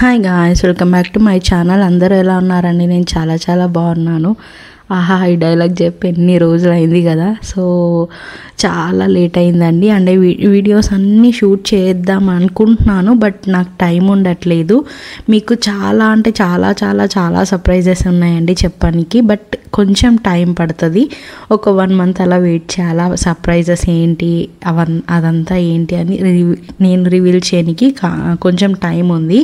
Hi guys, welcome back to my channel. అందరూ ఎలా ఉన్నారండి? నేను చాలా బాగున్నాను. ఆహా, ఈ డైలాగ్ చెప్పి ఎన్ని రోజులు అయింది కదా. సో చాలా లేట్ అయిందండి. అంటే వీడియోస్ అన్నీ షూట్ చేద్దాం అనుకుంటున్నాను, బట్ నాకు టైం ఉండట్లేదు. మీకు చాలా అంటే చాలా సర్ప్రైజెస్ ఉన్నాయండి చెప్పడానికి, బట్ కొంచెం టైం పడుతుంది. ఒక 1 మంత్ అలా వెయిట్ చేయాలా. సర్ప్రైజెస్ ఏంటి అదంతా ఏంటి అని నేను రివీల్ చేయడానికి కొంచెం టైం ఉంది.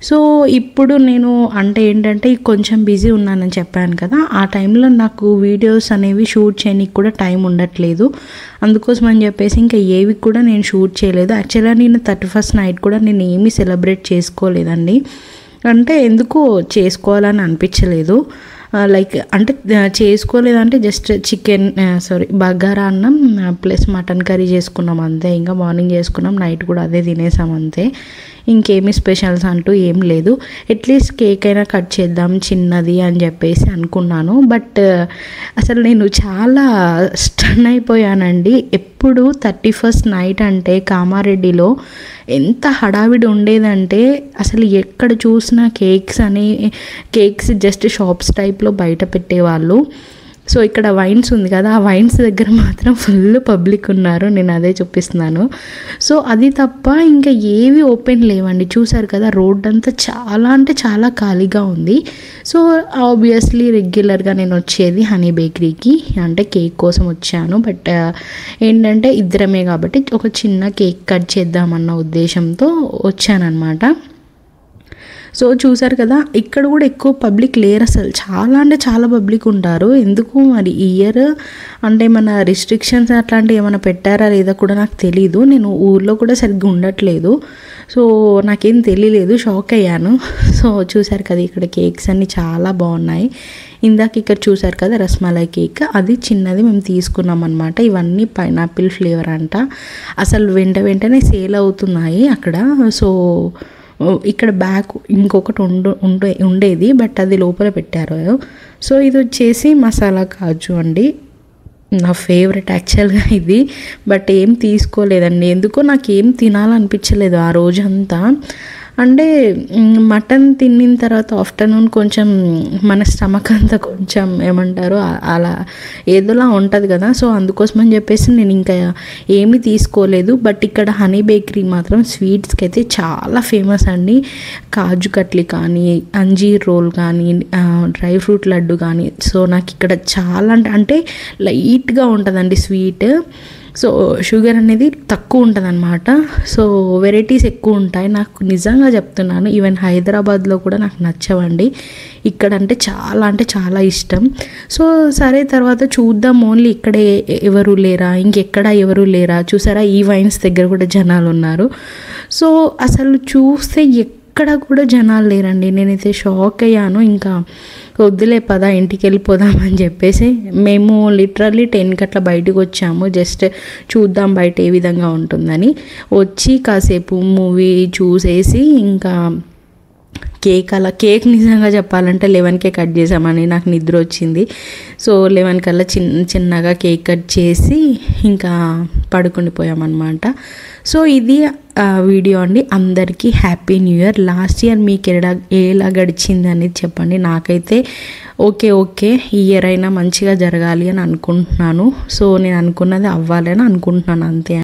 సో ఇప్పుడు నేను అంటే ఏంటంటే కొంచెం బిజీ ఉన్నానని చెప్పాను కదా. ఆ టైంలో నాకు వీడియోస్ అనేవి షూట్ చేయడానికి కూడా టైం ఉండట్లేదు. అందుకోసం అని చెప్పేసి ఇంకా ఏవి కూడా నేను షూట్ చేయలేదు. యాక్చువల్గా నేను 31st నైట్ కూడా నేను ఏమీ సెలబ్రేట్ చేసుకోలేదండి. అంటే ఎందుకో చేసుకోవాలని అనిపించలేదు. లైక్ అంటే చేసుకోలేదంటే జస్ట్ బగారా అన్నం ప్లస్ మటన్ కర్రీ చేసుకున్నాం అంతే. ఇంకా మార్నింగ్ చేసుకున్నాం, నైట్ కూడా అదే తినేసాం అంతే. ఇంకేమీ స్పెషల్స్ అంటూ ఏం లేదు. అట్లీస్ట్ కేక్ అయినా కట్ చేద్దాం చిన్నది అని చెప్పేసి అనుకున్నాను. బట్ అసలు నేను చాలా స్టన్ అయిపోయానండి. ఎప్పుడు 31st నైట్ అంటే కామారెడ్డిలో ఎంత హడావిడి ఉండేదంటే అసలు ఎక్కడ చూసినా కేక్స్ జస్ట్ షాప్స్ టైప్లో బయట పెట్టేవాళ్ళు. సో ఇక్కడ వైన్స్ ఉంది కదా, ఆ వైన్స్ దగ్గర మాత్రం ఫుల్ పబ్లిక్ ఉన్నారు. నేను అదే చూపిస్తున్నాను. సో అది తప్ప ఇంకా ఏవి ఓపెన్ లేవండి. చూసారు కదా, రోడ్ అంతా చాలా అంటే చాలా ఖాళీగా ఉంది. సో ఆబ్వియస్లీ రెగ్యులర్గా నేను వచ్చేది హనీ బేకరీకి, అంటే కేక్ కోసం వచ్చాను. బట్ ఏంటంటే ఇద్దరమే కాబట్టి ఒక చిన్న కేక్ కట్ చేద్దామన్న ఉద్దేశంతో వచ్చానన్నమాట. సో చూసారు కదా, ఇక్కడ కూడా ఎక్కువ పబ్లిక్ లేరు. అసలు చాలా అంటే చాలా పబ్లిక్ ఉంటారు. ఎందుకు మరి ఈ ఇయర్ అంటే మన రిస్ట్రిక్షన్స్ అట్లాంటివి ఏమైనా పెట్టారా లేదా కూడా నాకు తెలీదు. నేను ఊర్లో కూడా సరిగ్గా ఉండట్లేదు, సో నాకేం తెలియలేదు. షాక్ అయ్యాను. సో చూసారు కదా, ఇక్కడ కేక్స్ అన్నీ చాలా బాగున్నాయి. ఇందాక ఇక్కడ చూసారు కదా రస్మలై కేక్, అది చిన్నది మేము తీసుకున్నాం అనమాట. ఇవన్నీ పైనాపిల్ ఫ్లేవర్ అంట. అసలు వెంటనే సేల్ అవుతున్నాయి అక్కడ. సో ఇక్కడ బ్యాక్ ఇంకొకటి ఉండేది, బట్ అది లోపల పెట్టారు. సో ఇది వచ్చేసి మసాలా కాజు అండి, నా ఫేవరెట్ యాక్చువల్గా ఇది. బట్ ఏం తీసుకోలేదండి, ఎందుకో నాకు ఏం తినాలనిపించలేదు ఆ రోజంతా. అంటే మటన్ తిన్న తర్వాత ఆఫ్టర్నూన్ కొంచెం మన స్టమక్ అంతా కొంచెం ఏమంటారు అలా ఏదోలా ఉంటుంది కదా. సో అందుకోసం అని చెప్పేసి నేను ఇంకా ఏమీ తీసుకోలేదు. బట్ ఇక్కడ హనీ బేకరీ మాత్రం స్వీట్స్కి అయితే చాలా ఫేమస్ అండి. కాజు కట్లీ కానీ, అంజీర్ రోల్ కానీ, డ్రై ఫ్రూట్ లడ్డు కానీ. సో నాకు ఇక్కడ చాలా అంటే లైట్గా ఉంటుందండి స్వీట్. సో షుగర్ అనేది తక్కువ ఉంటుంది అనమాట. సో వెరైటీస్ ఎక్కువ ఉంటాయి. నాకు నిజంగా చెప్తున్నాను, ఈవెన్ హైదరాబాద్లో కూడా నాకు నచ్చవండి. ఇక్కడ అంటే చాలా ఇష్టం. సో సరే, తర్వాత చూద్దాం. ఓన్లీ ఇక్కడే ఎవరు లేరా, ఇంకెక్కడ ఎవరు లేరా? చూసారా, ఈ వైన్స్ దగ్గర కూడా జనాలు ఉన్నారు. సో అసలు చూస్తే ఎక్కడ కూడా జనాలు లేరండి. నేనైతే షాక్ అయ్యాను. ఇంకా వద్దులే పదా ఇంటికి వెళ్ళిపోదామని చెప్పేసి మేము లిటరల్లీ 10కి అట్లా బయటకు వచ్చాము. జస్ట్ చూద్దాం బయట ఏ విధంగా ఉంటుందని. వచ్చి కాసేపు మూవీ చూసేసి ఇంకా కేక్ నిజంగా చెప్పాలంటే 11కే కట్ చేసామని నాకు నిద్ర వచ్చింది. సో 11 కల్లా చిన్నగా కేక్ కట్ చేసి ఇంకా పడుకుండిపోయామన్నమాట. సో ఇది వీడియో అండి. అందరికీ happy new year. Last year మీకు ఎలా గడిచింది అనేది చెప్పండి. నాకైతే ఓకే ఈ ఇయర్ అయినా మంచిగా జరగాలి అని అనుకుంటున్నాను. సో నేను అనుకున్నది అవ్వాలని అనుకుంటున్నాను అంతే.